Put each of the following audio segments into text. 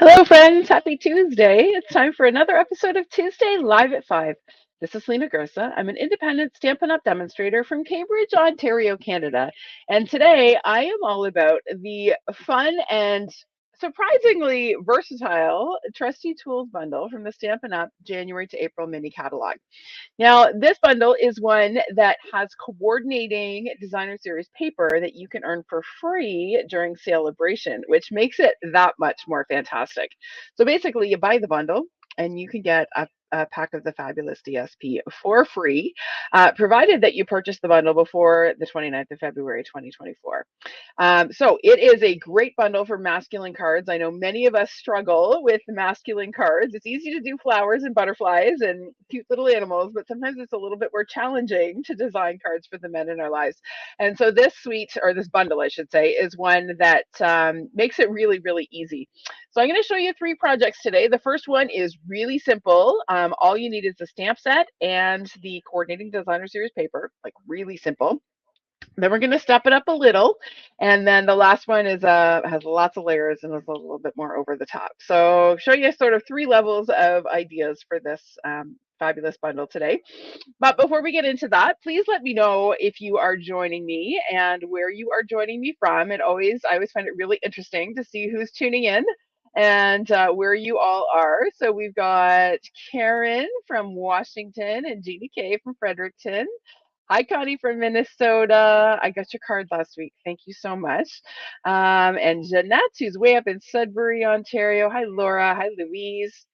Hello, friends. Happy Tuesday. It's time for another episode of Tuesday Live at 5. This is Lena Gersa. I'm an independent Stampin' Up! Demonstrator from Cambridge, Ontario, Canada. And today I am all about the fun and surprisingly versatile Trusty Tools bundle from the Stampin' Up! January to April mini catalog. Now, this bundle is one that has coordinating designer series paper that you can earn for free during celebration, which makes it that much more fantastic. So basically, you buy the bundle and you can get a pack of the fabulous DSP for free, provided that you purchase the bundle before the 29th of February 2024. So it is a great bundle for masculine cards. I know many of us struggle with masculine cards. It's easy to do flowers and butterflies and cute little animals, but sometimes it's a little bit more challenging to design cards for the men in our lives. And so this suite, or this bundle, I should say, is one that makes it really, really easy. So I'm going to show you 3 projects today. The first one is really simple. All you need is the stamp set and the coordinating designer series paper, like really simple. Then we're going to step it up a little, and then the last one is has lots of layers and is a little bit more over the top. So show you sort of 3 levels of ideas for this fabulous bundle today. But before we get into that, please let me know if you are joining me and where you are joining me from. I always find it really interesting to see who's tuning in and where you all are. So we've got Karen from Washington and Jeannie K from Fredericton. Hi, Connie from Minnesota. I got your card last week. Thank you so much. And Jeanette, who's way up in Sudbury, Ontario. Hi, Laura. Hi, Louise.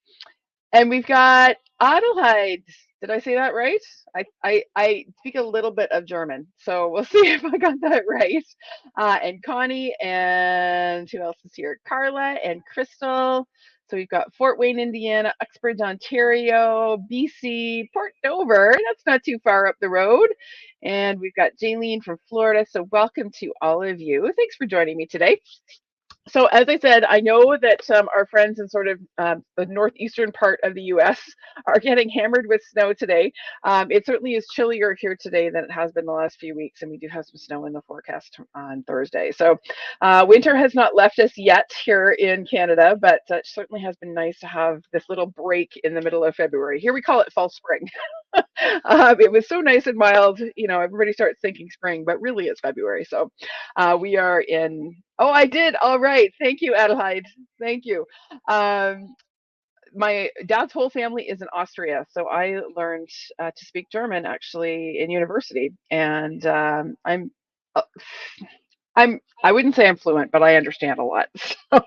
And we've got Adelheid. Did I say that right? I speak a little bit of German, so we'll see if I got that right. And Connie, and who else is here? Carla and Crystal. So we've got Fort Wayne, Indiana, Uxbridge, Ontario, BC, Port Dover. That's not too far up the road. And we've got Jaylene from Florida. So welcome to all of you. Thanks for joining me today. So as I said, I know that our friends in sort of the northeastern part of the U.S. are getting hammered with snow today. It certainly is chillier here today than it has been the last few weeks, and we do have some snow in the forecast on Thursday. So winter has not left us yet here in Canada, but it certainly has been nice to have this little break in the middle of February. Here we call it fall spring. It was so nice and mild, everybody starts thinking spring, but really it's February. So we are in. Oh, I did. All right. Thank you, Adelheid. Thank you. Um, my dad's whole family is in Austria, so I learned to speak German actually in university, and uh, I wouldn't say I'm fluent, but I understand a lot. So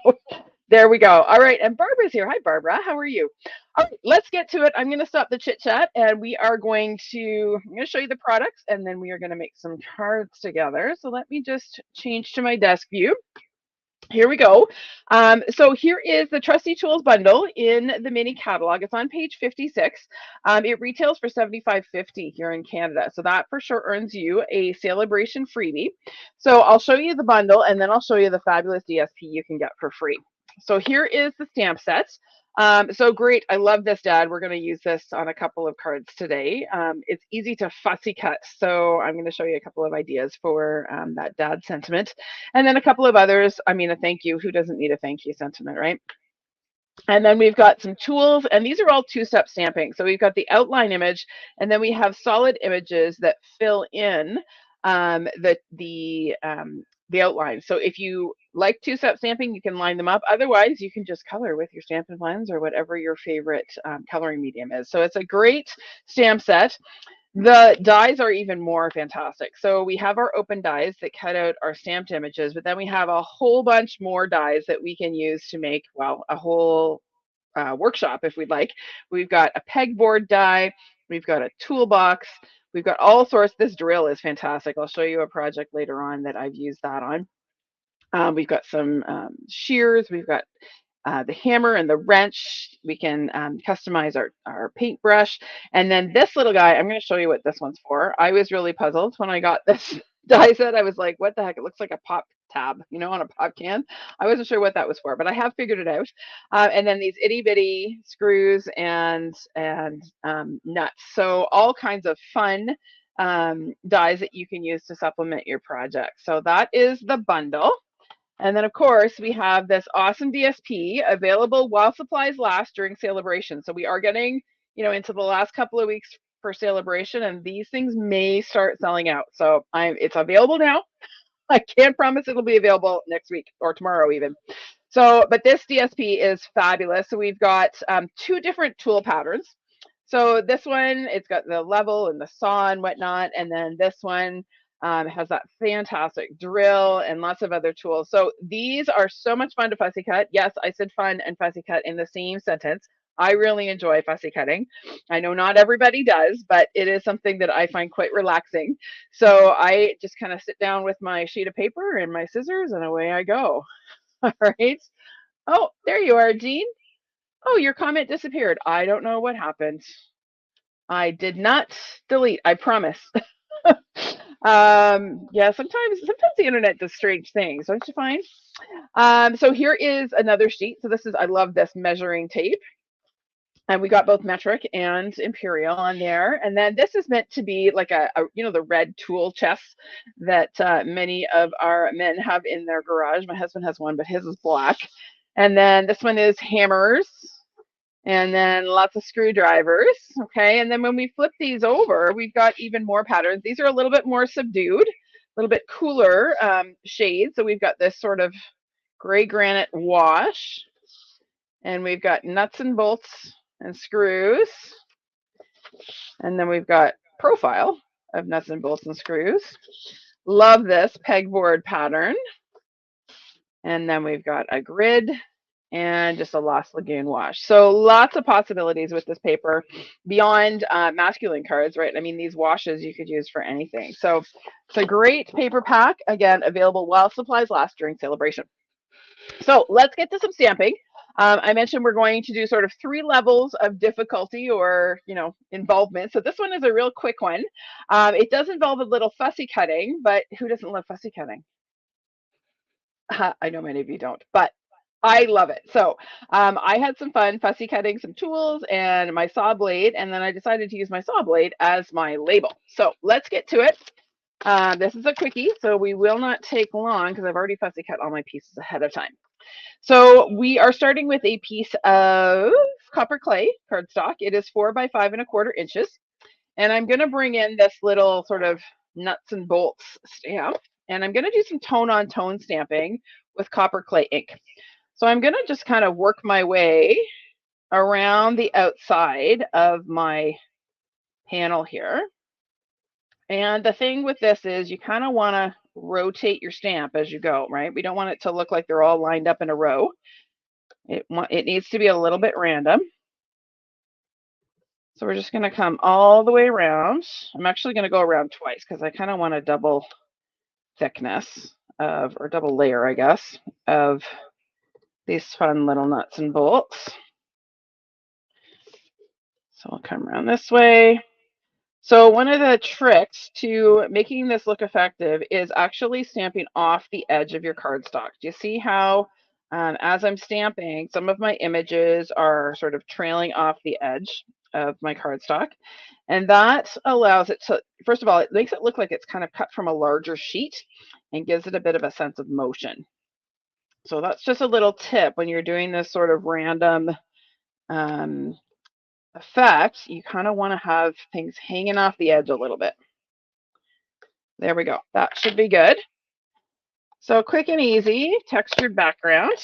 there we go. All right, and Barbara's here. Hi, Barbara. How are you? All right, let's get to it. I'm going to stop the chit chat, and I'm going to show you the products, and then we are going to make some cards together. So let me just change to my desk view. Here we go. So here is the Trusty Tools bundle in the mini catalog. It's on page 56. It retails for $75.50 here in Canada. So that for sure earns you a celebration freebie. So I'll show you the bundle and then I'll show you the fabulous DSP you can get for free. So here is the stamp set. So great. I love this, Dad. We're going to use this on a couple of cards today. It's easy to fussy cut. So I'm going to show you a couple of ideas for that dad sentiment. And then a couple of others. I mean, a thank you. Who doesn't need a thank you sentiment, right? And then we've got some tools, and these are all 2-step stamping. So we've got the outline image, and then we have solid images that fill in the outline. So if you like 2-step stamping, you can line them up. Otherwise, you can just color with your Stampin' Blends or whatever your favorite coloring medium is. So it's a great stamp set. The dies are even more fantastic. So we have our open dies that cut out our stamped images, but then we have a whole bunch more dies that we can use to make, well, a whole workshop if we'd like. We've got a pegboard die, we've got a toolbox, we've got all sorts. This drill is fantastic. I'll show you a project later on that I've used that on. We've got some shears, we've got the hammer and the wrench. We can customize our paintbrush. And then this little guy, I'm going to show you what this one's for. I was really puzzled when I got this die set. I was like, what the heck? It looks like a pop tab, on a pop can. I wasn't sure what that was for, but I have figured it out. And then these itty bitty screws and nuts. So all kinds of fun dies that you can use to supplement your project. So that is the bundle. And then, of course, we have this awesome DSP available while supplies last during celebration. So we are getting, into the last couple of weeks for celebration, and these things may start selling out. So it's available now. I can't promise it'll be available next week or tomorrow even. So, but this DSP is fabulous. So we've got two different tool patterns. So this one, it's got the level and the saw and whatnot. And then this one has that fantastic drill and lots of other tools. So these are so much fun to fussy cut. Yes, I said fun and fussy cut in the same sentence. I really enjoy fussy cutting. I know not everybody does, but it is something that I find quite relaxing. So I just kind of sit down with my sheet of paper and my scissors and away I go. All right. Oh, there you are, Jean. Oh, your comment disappeared. I don't know what happened. I did not delete, I promise. Yeah, sometimes the internet does strange things, don't you find? So here is another sheet. So I love this measuring tape. And we got both metric and imperial on there. And then this is meant to be like the red tool chests that many of our men have in their garage. My husband has one, but his is black. And then this one is hammers, and then lots of screwdrivers. Okay. And then when we flip these over, we've got even more patterns. These are a little bit more subdued, a little bit cooler shades. So we've got this sort of gray granite wash, and we've got nuts and bolts and screws. And then we've got profile of nuts and bolts and screws. Love this pegboard pattern. And then we've got a grid and just a Lost Lagoon wash. So lots of possibilities with this paper beyond masculine cards, right? I mean, these washes you could use for anything. So it's a great paper pack, again, available while supplies last during celebration. So let's get to some stamping. I mentioned we're going to do sort of 3 levels of difficulty or, involvement. So this one is a real quick one. It does involve a little fussy cutting, but who doesn't love fussy cutting? I know many of you don't, but I love it. So I had some fun fussy cutting some tools and my saw blade, and then I decided to use my saw blade as my label. So let's get to it. This is a quickie, so we will not take long because I've already fussy cut all my pieces ahead of time. So we are starting with a piece of copper clay cardstock. It is 4 by 5¼ inches. And I'm going to bring in this little sort of nuts and bolts stamp. And I'm going to do some tone on tone stamping with copper clay ink. So I'm going to just kind of work my way around the outside of my panel here. And the thing with this is you kind of want to rotate your stamp as you go, right? We don't want it to look like they're all lined up in a row. It needs to be a little bit random. So we're just going to come all the way around. I'm actually going to go around twice because I kind of want a double thickness or double layer, I guess, of these fun little nuts and bolts. So I'll come around this way. So one of the tricks to making this look effective is actually stamping off the edge of your cardstock. Do you see how as I'm stamping, some of my images are sort of trailing off the edge of my cardstock? And that allows it to, first of all, it makes it look like it's kind of cut from a larger sheet and gives it a bit of a sense of motion. So that's just a little tip when you're doing this sort of random effect. You kind of want to have things hanging off the edge a little bit. There we go. That should be good. So quick and easy textured background.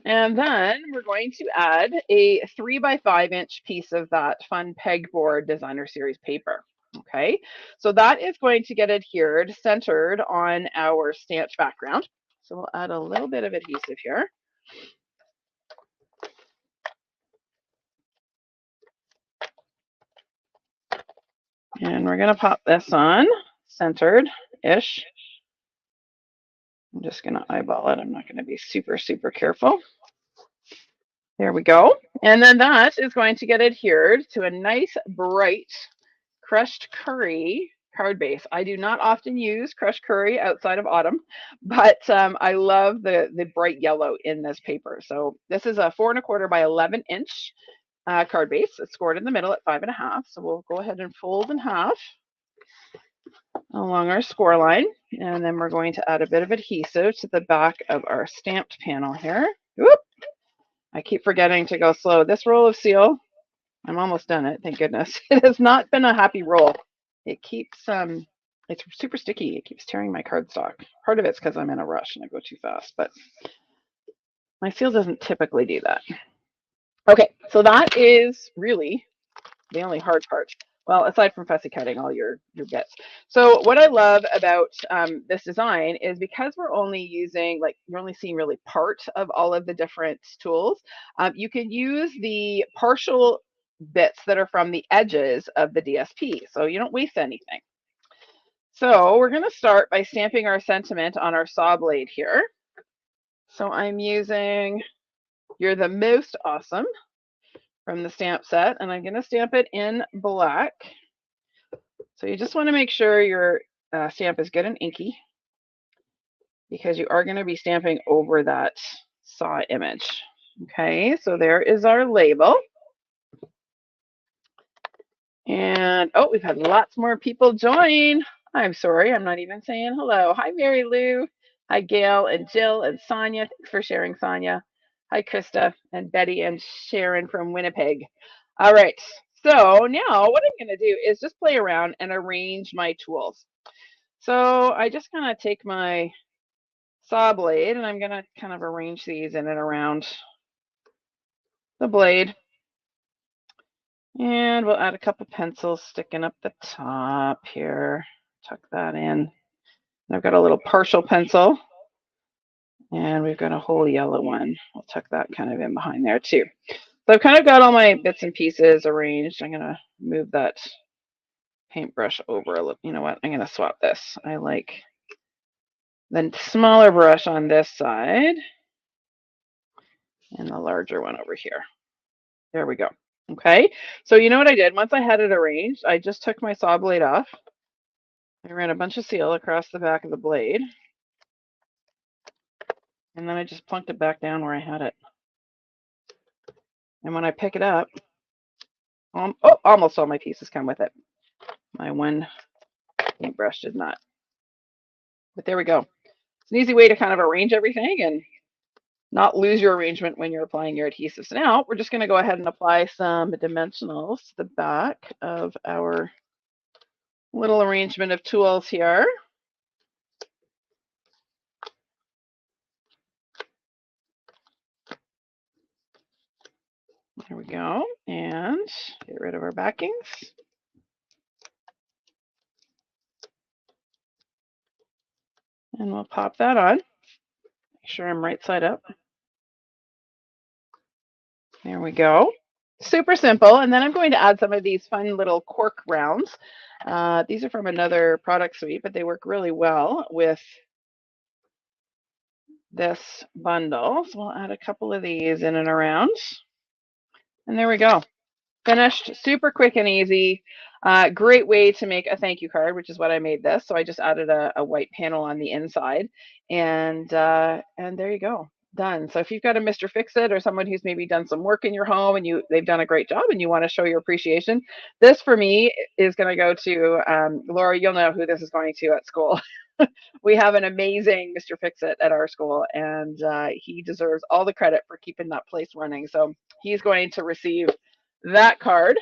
And then we're going to add a 3 by 5 inch piece of that fun pegboard designer series paper. Okay, so that is going to get adhered, centered on our stamped background. So we'll add a little bit of adhesive here. And we're going to pop this on, centered-ish. I'm just going to eyeball it. I'm not going to be super, super careful. There we go. And then that is going to get adhered to a nice, bright, crushed curry card base. I do not often use crushed curry outside of autumn, but I love the bright yellow in this paper. So this is a 4¼ by 11 inch card base. It's scored in the middle at 5½. So we'll go ahead and fold in half. along our score line. And then we're going to add a bit of adhesive to the back of our stamped panel here. Whoop! I keep forgetting to go slow. This roll of seal, I'm almost done it, thank goodness. It has not been a happy roll. It keeps, it's super sticky. It keeps tearing my cardstock. Part of it's because I'm in a rush and I go too fast, but my seal doesn't typically do that. Okay, so that is really the only hard part. Well, aside from fussy cutting all your bits. So what I love about this design is because we're only using, like, you're only seeing really part of all of the different tools, you can use the partial bits that are from the edges of the DSP, so you don't waste anything. So we're going to start by stamping our sentiment on our saw blade here. So I'm using You're the Most Awesome from the stamp set, and I'm going to stamp it in black. So you just want to make sure your stamp is good and inky, because you are going to be stamping over that saw image. Okay, so there is our label. And oh, we've had lots more people join. I'm sorry, I'm not even saying hello. Hi, Mary Lou. Hi, Gail and Jill and Sonia. Thanks for sharing, Sonia. Hi, Krista and Betty and Sharon from Winnipeg. All right, so now what I'm going to do is just play around and arrange my tools. So I just kind of take my saw blade and I'm going to kind of arrange these in and around the blade. And we'll add a couple pencils sticking up the top here. Tuck that in. I've got a little partial pencil, and we've got a whole yellow one. I'll tuck that kind of in behind there too. So I've kind of got all my bits and pieces arranged. I'm going to move that paintbrush over a little. You know what? I'm going to swap this. I like the smaller brush on this side and the larger one over here. There we go. Okay, so you know what I did? Once I had it arranged, I just took my saw blade off. I ran a bunch of seal across the back of the blade, and then I just plunked it back down where I had it. And when I pick it up, oh, almost all my pieces come with it. My one paintbrush did not. But there we go. It's an easy way to kind of arrange everything and not lose your arrangement when you're applying your adhesives. Now we're just going to go ahead and apply some dimensionals to the back of our little arrangement of tools here. There we go. And get rid of our backings. And we'll pop that on. Make sure I'm right side up. There we go. Super simple. And then I'm going to add some of these fun little cork rounds. These are from another product suite, but they work really well with this bundle. So we'll add a couple of these in and around. And there we go. Finished. Super quick and easy. Great way to make a thank you card, which is what I made this. So I just added a white panel on the inside, and there you go. Done. So if you've got a Mr. Fix-It or someone who's maybe done some work in your home and they've done a great job and you want to show your appreciation, this for me is going to go to Laura. You'll know who this is going to at school. We have an amazing Mr. Fix-It at our school, and he deserves all the credit for keeping that place running. So he's going to receive that card.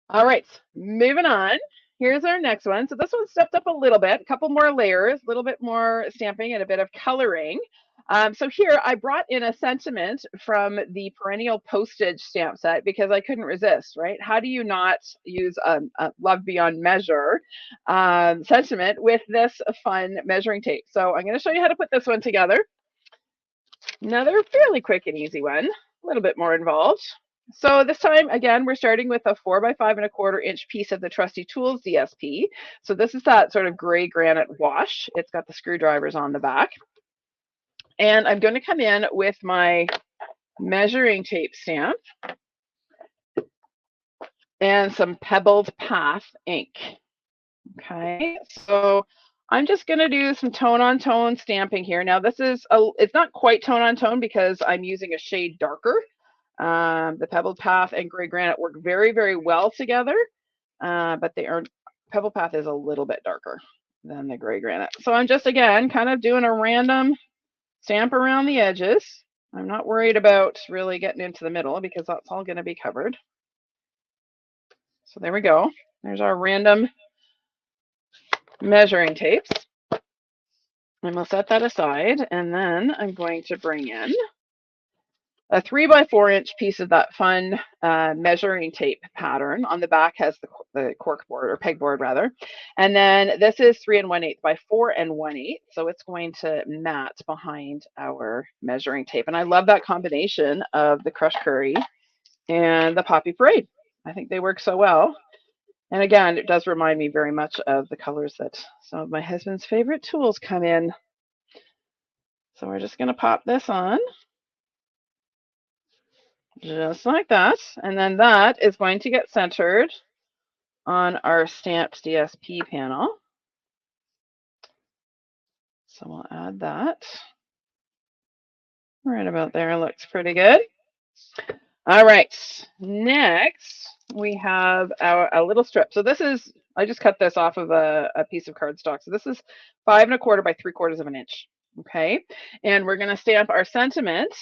All right, moving on. Here's our next one. So this one stepped up a little bit, a couple more layers, a little bit more stamping and a bit of coloring. So here I brought in a sentiment from the Perennial Postage stamp set because I couldn't resist, right? How do you not use a Love Beyond Measure sentiment with this fun measuring tape? So I'm going to show you how to put this one together. Another fairly quick and easy one, a little bit more involved. So this time, again, we're starting with a 4 by 5¼ inch piece of the Trusty Tools DSP. So this is that sort of gray granite wash. It's got the screwdrivers on the back. And I'm going to come in with my measuring tape stamp and some Pebbled Path ink. Okay, so I'm just going to do some tone-on-tone stamping here. Now this is, it's not quite tone-on-tone because I'm using a shade darker. The Pebbled Path and Gray Granite work very, very well together, but they are Pebble Path is a little bit darker than the gray granite. So I'm just, again, kind of doing a random stamp around the edges. I'm not worried about really getting into the middle because that's all going to be covered. So there we go. There's our random measuring tapes. And we'll set that aside. And then I'm going to bring in a 3x4-inch piece of that fun measuring tape pattern. On the back has the cork board, or pegboard rather. And then this is 3 1/8 by 4 1/8. So it's going to mat behind our measuring tape. And I love that combination of the crushed curry and the Poppy Parade. I think they work so well. And again, it does remind me very much of the colors that some of my husband's favorite tools come in. So we're just going to pop this on. Just like that. And then that is going to get centered on our stamped DSP panel. So we'll add that. Right about there, looks pretty good. All right, next we have a little strip. So this is, I just cut this off of a piece of cardstock. So this is 5 1/4 by 3/4 of an inch. Okay, and we're going to stamp our sentiment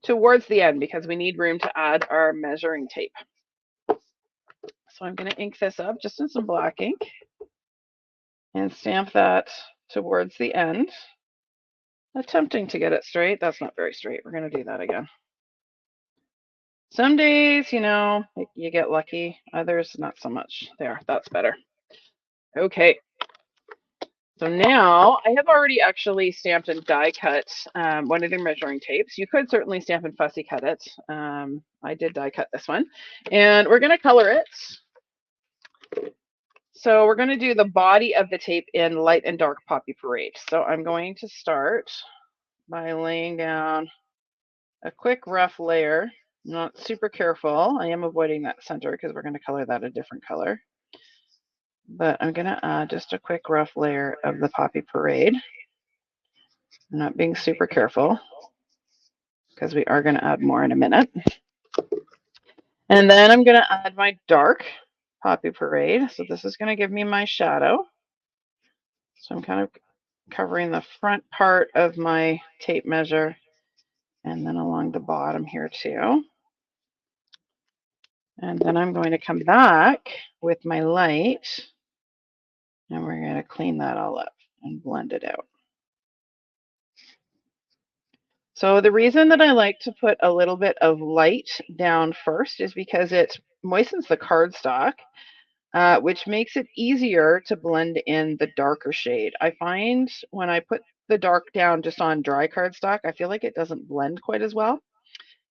towards the end because we need room to add our measuring tape. So I'm going to ink this up just in some black ink and stamp that towards the end. Attempting to get it straight. That's not very straight. We're going to do that again. Some days, you know, you get lucky. Others, not so much. There, that's better. Okay. So now I have already actually stamped and die cut one of the measuring tapes. You could certainly stamp and fussy cut it. I did die cut this one. And we're going to color it. So we're going to do the body of the tape in light and dark Poppy Parade. So I'm going to start by laying down a quick rough layer. Not super careful. I am avoiding that center because we're going to color that a different color. But I'm going to add just a quick rough layer of the Poppy Parade. I'm not being super careful because we are going to add more in a minute. And then I'm going to add my dark Poppy Parade. So this is going to give me my shadow. So I'm kind of covering the front part of my tape measure and then along the bottom here too. And then I'm going to come back with my light and we're going to clean that all up and blend it out. So the reason that I like to put a little bit of light down first is because it moistens the cardstock, which makes it easier to blend in the darker shade. I find when I put the dark down just on dry cardstock, I feel like it doesn't blend quite as well.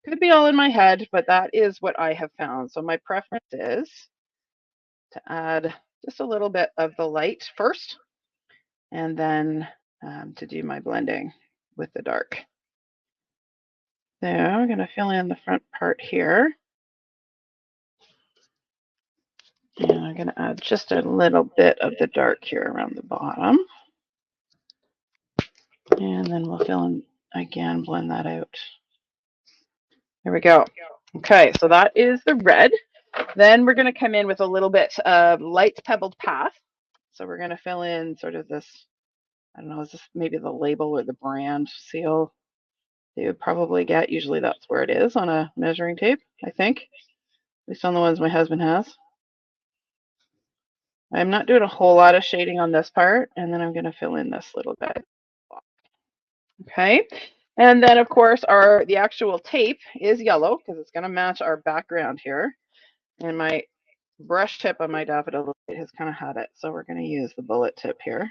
Could be all in my head, but that is what I have found. So my preference is to add just a little bit of the light first, and then to do my blending with the dark. There, I'm going to fill in the front part here. And I'm going to add just a little bit of the dark here around the bottom. And then we'll fill in again, blend that out. There we go. Okay, so that is the red. Then we're going to come in with a little bit of light Pebbled Path. So we're going to fill in sort of this, I don't know, is this maybe the label or the brand seal they would probably get. Usually that's where it is on a measuring tape, I think. At least on the ones my husband has. I'm not doing a whole lot of shading on this part, and then I'm going to fill in this little bit. Okay, and then of course the actual tape is yellow because it's going to match our background here. And my brush tip on my daffodil has kind of had it, so we're going to use the bullet tip here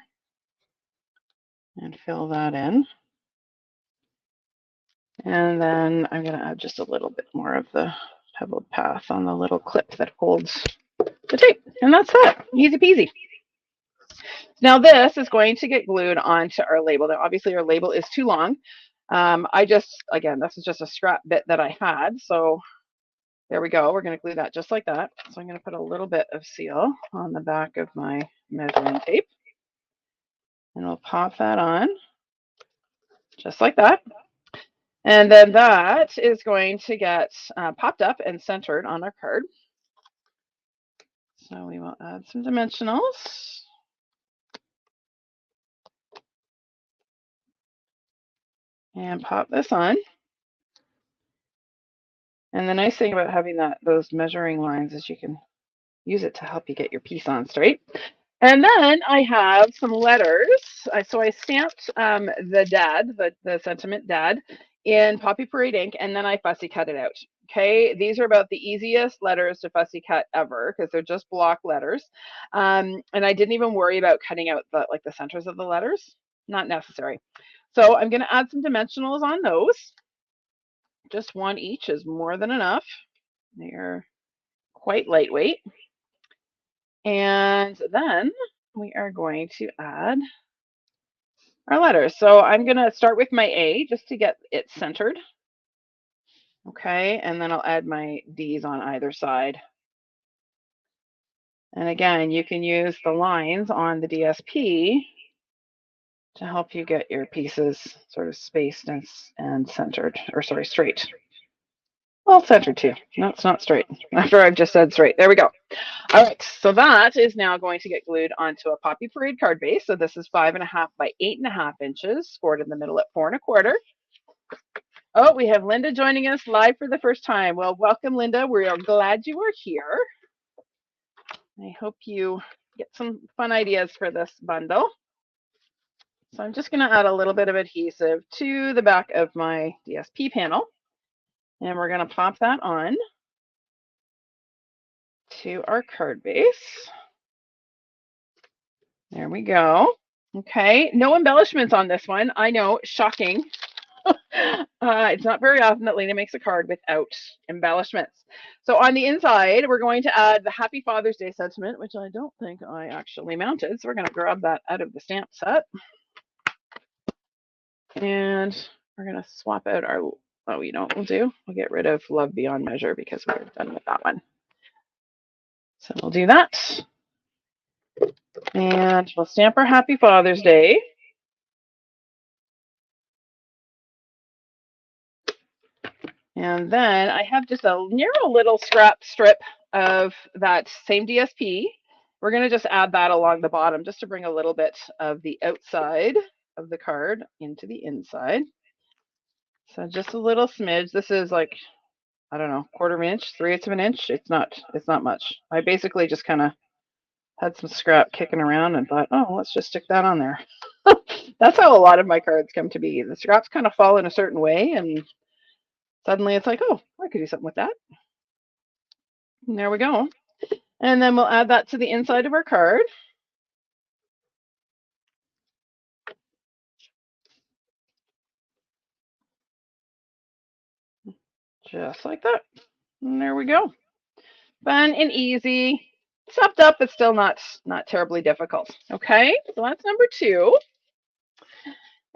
and fill that in. And then I'm going to add just a little bit more of the Pebbled Path on the little clip that holds the tape, and that's that. Easy peasy. Now this is going to get glued onto our label. Now obviously our label is too long. Again, this is just a scrap bit that I had, so there we go. We're going to glue that just like that. So I'm going to put a little bit of seal on the back of my measuring tape, and we'll pop that on just like that. And then that is going to get popped up and centered on our card. So we will add some dimensionals. And pop this on. And the nice thing about having those measuring lines is you can use it to help you get your piece on straight. And then I have some letters. So I stamped the dad, the sentiment dad, in Poppy Parade ink, and then I fussy cut it out. Okay, these are about the easiest letters to fussy cut ever because they're just block letters. And I didn't even worry about cutting out the centers of the letters. Not necessary. So I'm going to add some dimensionals on those. Just one each is more than enough. They are quite lightweight. And then we are going to add our letters. So I'm going to start with my A just to get it centered. Okay, and then I'll add my D's on either side. And again, you can use the lines on the DSP to help you get your pieces sort of spaced and centered, or sorry, straight. Well, centered too. No, it's not straight. After I've just said straight. There we go. All right, so that is now going to get glued onto a Poppy Parade card base. So this is 5.5 by 8.5 inches, scored in the middle at 4 1/4. Oh, we have Linda joining us live for the first time. Well, welcome, Linda. We are glad you are here. I hope you get some fun ideas for this bundle. So I'm just going to add a little bit of adhesive to the back of my DSP panel. And we're going to pop that on to our card base. There we go. Okay, no embellishments on this one. I know, shocking. It's not very often that Lena makes a card without embellishments. So on the inside, we're going to add the Happy Father's Day sentiment, which I don't think I actually mounted. So we're going to grab that out of the stamp set. And we're going to swap out our, oh, you know what we'll do? We'll get rid of Love Beyond Measure because we're done with that one. So we'll do that. And we'll stamp our Happy Father's Day. And then I have just a narrow little scrap strip of that same DSP. We're going to just add that along the bottom just to bring a little bit of the outside of the card into the inside. So just a little smidge. This is like, I don't know, 1/4 inch, 3/8 of an inch. It's not much. I basically just kind of had some scrap kicking around and thought, oh, let's just stick that on there. That's how a lot of my cards come to be. The scraps kind of fall in a certain way and suddenly it's like, oh, I could do something with that. And there we go. And then we'll add that to the inside of our card. Just like that. And there we go. Fun and easy. Chopped up, but still not terribly difficult. Okay, so that's number 2.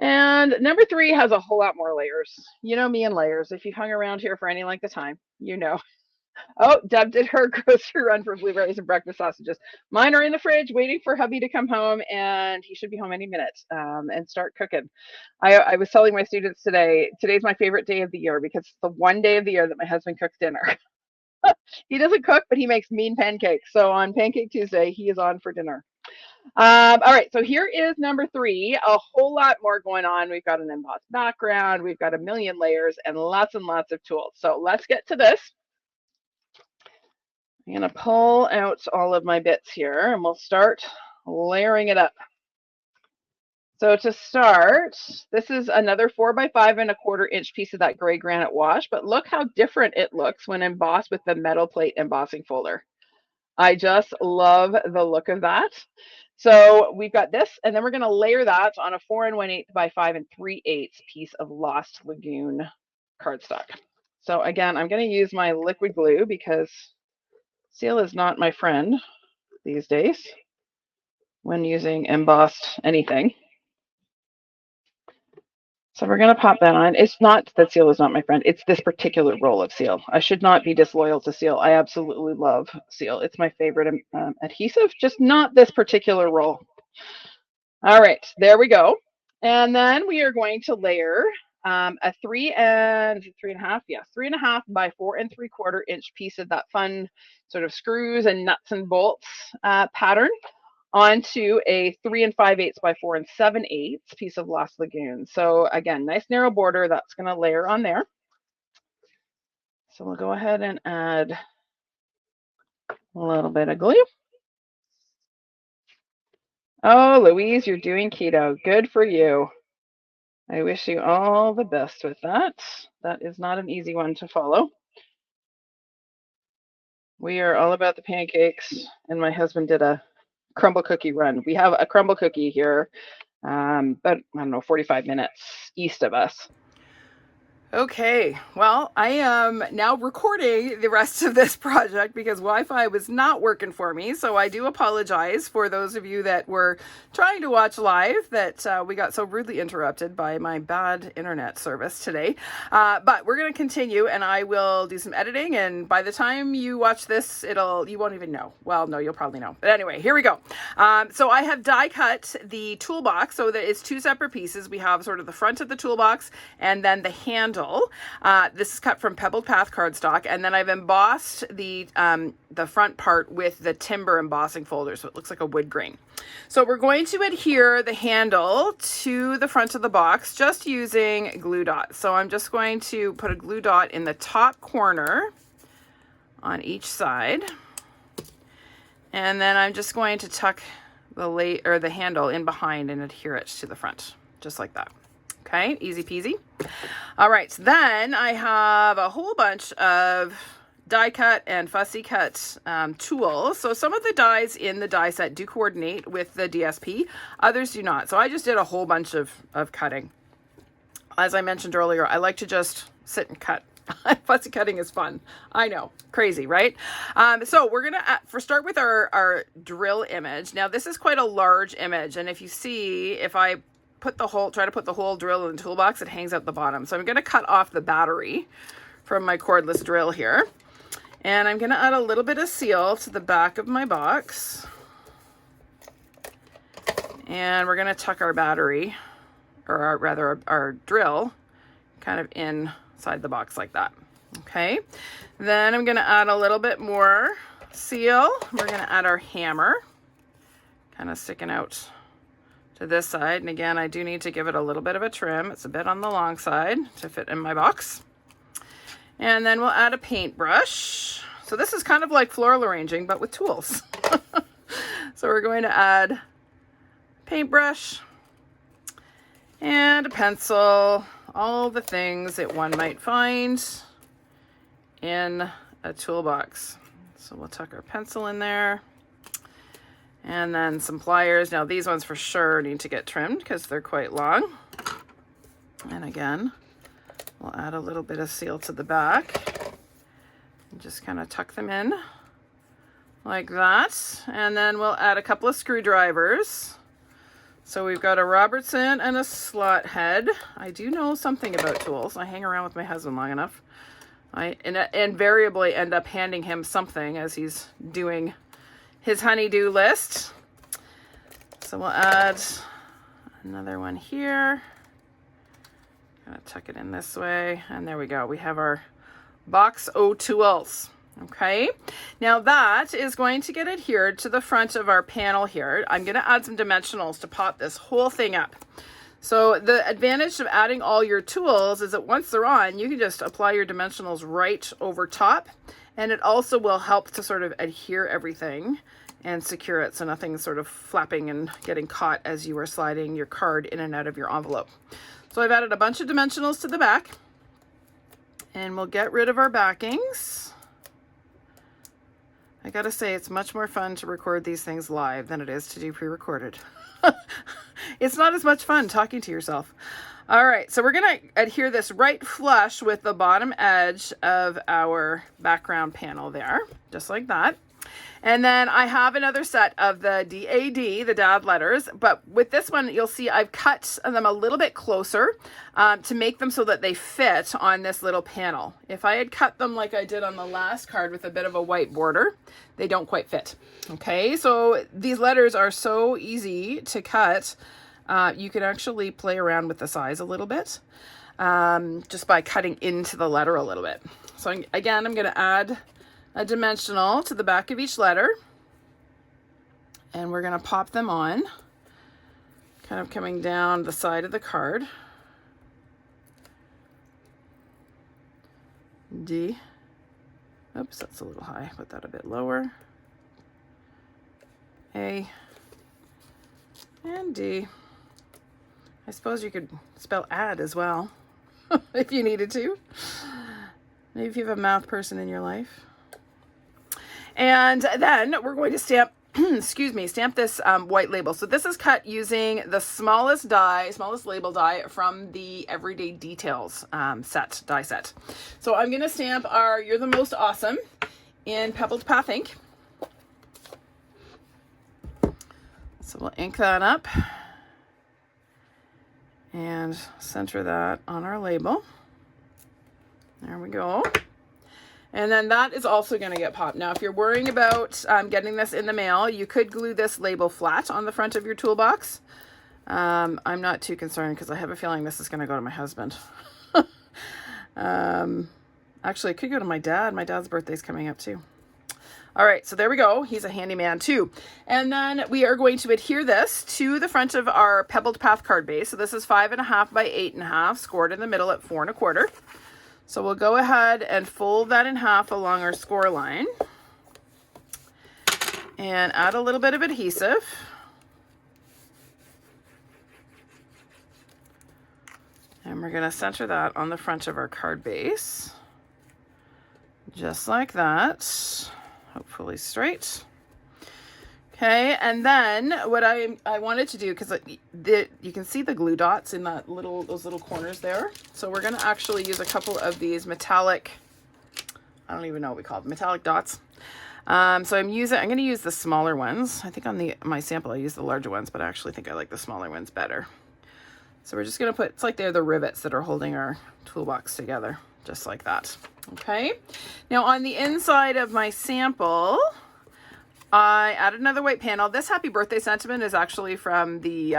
And number 3 has a whole lot more layers. You know me and layers. If you've hung around here for any length of time, you know. Oh, Deb did her grocery run for blueberries and breakfast sausages. Mine are in the fridge waiting for hubby to come home, and he should be home any minute and start cooking. I was telling my students today's my favorite day of the year because it's the one day of the year that my husband cooks dinner. He doesn't cook, but he makes mean pancakes. So on Pancake Tuesday, he is on for dinner. All right, so here is number 3. A whole lot more going on. We've got an embossed background. We've got a million layers and lots of tools. So let's get to this. I'm going to pull out all of my bits here and we'll start layering it up. So to start, this is another 4 by 5 1/4 inch piece of that gray granite wash, but look how different it looks when embossed with the metal plate embossing folder. I just love the look of that. So we've got this, and then we're going to layer that on a 4 1/8 by 5 3/8 piece of Lost Lagoon cardstock. So again, I'm going to use my liquid glue because seal is not my friend these days when using embossed anything. So we're going to pop that on. It's not that seal is not my friend. It's this particular roll of seal. I should not be disloyal to seal. I absolutely love seal. It's my favorite adhesive, just not this particular roll. All right, there we go. And then we are going to layer a 3.5 by 4.75 inch piece of that fun sort of screws and nuts and bolts pattern onto a 3 5/8 by 4 7/8 piece of Lost Lagoon. So again, nice narrow border that's going to layer on there. So we'll go ahead and add a little bit of glue. Oh, Louise, you're doing keto. Good for you. I wish you all the best with that. That is not an easy one to follow. We are all about the pancakes, and my husband did a crumble cookie run. We have a crumble cookie here, but I don't know, 45 minutes east of us. Okay, well, I am now recording the rest of this project because Wi-Fi was not working for me, so I do apologize for those of you that were trying to watch live that we got so rudely interrupted by my bad internet service today. But we're going to continue, and I will do some editing, and by the time you watch this, you won't even know. Well, no, you'll probably know. But anyway, here we go. So I have die cut the toolbox so that it's two separate pieces. We have sort of the front of the toolbox and then the handle. This is cut from Pebbled Path cardstock, and then I've embossed the front part with the timber embossing folder, so it looks like a wood grain. So we're going to adhere the handle to the front of the box just using glue dots. So I'm just going to put a glue dot in the top corner on each side, and then I'm just going to tuck the handle in behind and adhere it to the front, just like that. Okay, easy peasy. All right, so then I have a whole bunch of die cut and fussy cut tools. So some of the dies in the die set do coordinate with the DSP, others do not. So I just did a whole bunch of cutting. As I mentioned earlier, I like to just sit and cut. Fussy cutting is fun. I know, crazy, right? So we're gonna start with our drill image. Now this is quite a large image, and if you see, if I try to put the whole drill in the toolbox, it hangs out the bottom. So I'm going to cut off the battery from my cordless drill here. And I'm going to add a little bit of seal to the back of my box. And we're going to tuck our battery, or our drill, kind of inside the box like that. Okay. Then I'm going to add a little bit more seal. We're going to add our hammer, kind of sticking out to this side. And again, I do need to give it a little bit of a trim. It's a bit on the long side to fit in my box. And then we'll add a paintbrush. So this is kind of like floral arranging, but with tools. So we're going to add paintbrush and a pencil, all the things that one might find in a toolbox. So we'll tuck our pencil in there. And then some pliers. Now these ones for sure need to get trimmed because they're quite long. And again, we'll add a little bit of seal to the back and just kind of tuck them in like that. And then we'll add a couple of screwdrivers. So we've got a Robertson and a slot head. I do know something about tools. I hang around with my husband long enough. I invariably end up handing him something as he's doing his honey-do list. So we'll add another one here. Gonna tuck it in this way, and there we go. We have our box o' tools. Okay, now that is going to get adhered to the front of our panel here. I'm gonna add some dimensionals to pop this whole thing up. So the advantage of adding all your tools is that once they're on, you can just apply your dimensionals right over top. And it also will help to sort of adhere everything and secure it so nothing's sort of flapping and getting caught as you are sliding your card in and out of your envelope. So I've added a bunch of dimensionals to the back, and we'll get rid of our backings. I gotta say, it's much more fun to record these things live than it is to do pre-recorded. It's not as much fun talking to yourself. All right, so we're gonna adhere this right flush with the bottom edge of our background panel there, just like that. And then I have another set of the DAD, the dad letters, but with this one, you'll see I've cut them a little bit closer to make them so that they fit on this little panel. If I had cut them like I did on the last card with a bit of a white border, they don't quite fit. Okay, so these letters are so easy to cut. You can actually play around with the size a little bit. just by cutting into the letter a little bit. So again, I'm going to add a dimensional to the back of each letter, and we're going to pop them on, kind of coming down the side of the card. D. Oops, that's a little high. Put that a bit lower. A and D. I suppose you could spell add as well if you needed to. Maybe if you have a math person in your life. And then we're going to stamp, stamp this white label. So this is cut using the smallest label die from the Everyday Details die set. So I'm going to stamp our You're the Most Awesome in Pebbled Path ink. So we'll ink that up and center that on our label. There we go. And then that is also going to get popped. Now, if you're worrying about getting this in the mail, you could glue this label flat on the front of your toolbox. I'm not too concerned because I have a feeling this is going to go to my husband. Actually, it could go to my dad. My dad's birthday's coming up too. All right, so there we go. He's a handyman too. And then we are going to adhere this to the front of our Pebbled Path card base. So this is 5.5 by 8.5, scored in the middle at 4 1/4. So we'll go ahead and fold that in half along our score line and add a little bit of adhesive. And we're going to center that on the front of our card base, just like that, hopefully straight. Okay, and then what I wanted to do, because you can see the glue dots in that those little corners there. So we're going to actually use a couple of these metallic, I don't even know what we call them, metallic dots. So I'm going to use the smaller ones. I think on my sample I used the larger ones, but I actually think I like the smaller ones better. So we're just going to it's like they're the rivets that are holding our toolbox together, just like that. Okay, now on the inside of my sample, I added another white panel. This Happy Birthday sentiment is actually from the,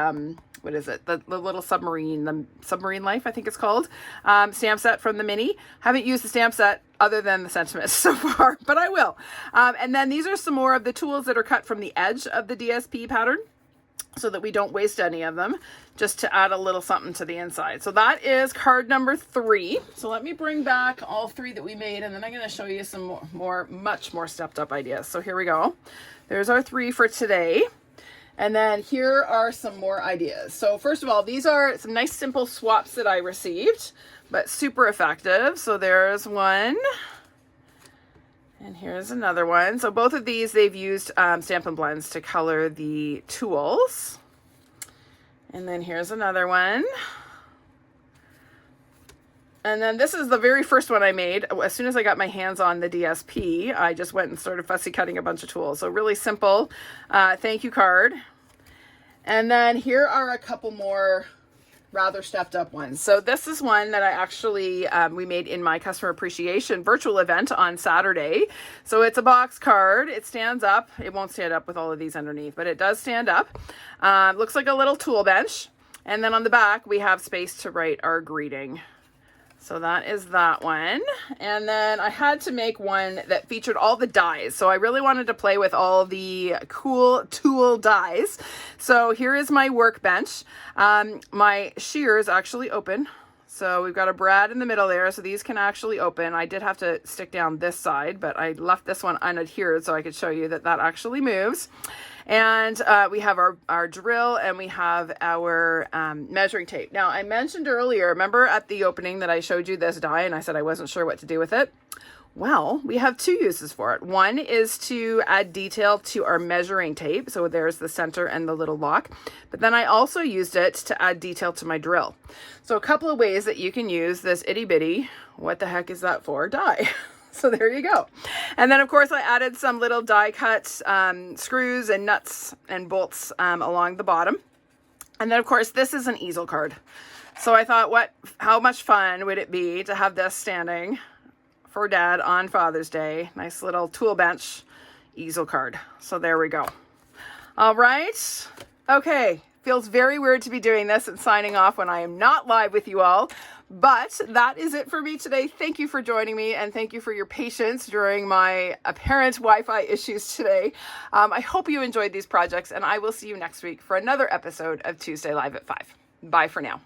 what is it? The little submarine, the Submarine Life, I think it's called, stamp set from the mini. Haven't used the stamp set other than the sentiments so far, but I will. And then these are some more of the tools that are cut from the edge of the DSP pattern, so that we don't waste any of them, just to add a little something to the inside. So that is card number 3. So let me bring back all 3 that we made, and then I'm going to show you some much more stepped up ideas. So here we go. There's our 3 for today. And then here are some more ideas. So first of all, these are some nice simple swaps that I received, but super effective. So there's one. And here's another one. So both of these, they've used Stampin' Blends to color the tools. And then here's another one. And then this is the very first one I made. As soon as I got my hands on the DSP, I just went and started fussy cutting a bunch of tools. So really simple thank you card. And then here are a couple more rather stepped up ones. So this is one that I actually, we made in my customer appreciation virtual event on Saturday. So it's a box card. It stands up. It won't stand up with all of these underneath, but it does stand up. Looks like a little tool bench. And then on the back, we have space to write our greeting. So that is that one. And then I had to make one that featured all the dies. So I really wanted to play with all the cool tool dies. So here is my workbench. My shears actually open. So we've got a brad in the middle there. So these can actually open. I did have to stick down this side, but I left this one unadhered so I could show you that that actually moves. And we have our drill, and we have our measuring tape. Now, I mentioned earlier, remember at the opening that I showed you this die and I said I wasn't sure what to do with it? Well, we have 2 uses for it. One is to add detail to our measuring tape. So there's the center and the little lock. But then I also used it to add detail to my drill. So a couple of ways that you can use this itty bitty, what the heck is that for, die. So there you go. And then, of course, I added some little die cut screws and nuts and bolts along the bottom. And then, of course, this is an easel card. So I thought, how much fun would it be to have this standing for Dad on Father's Day? Nice little tool bench easel card. So there we go. All right. Okay. Feels very weird to be doing this and signing off when I am not live with you all. But that is it for me today. Thank you for joining me, and thank you for your patience during my apparent Wi-Fi issues today. I hope you enjoyed these projects, and I will see you next week for another episode of Tuesday Live at 5. Bye for now.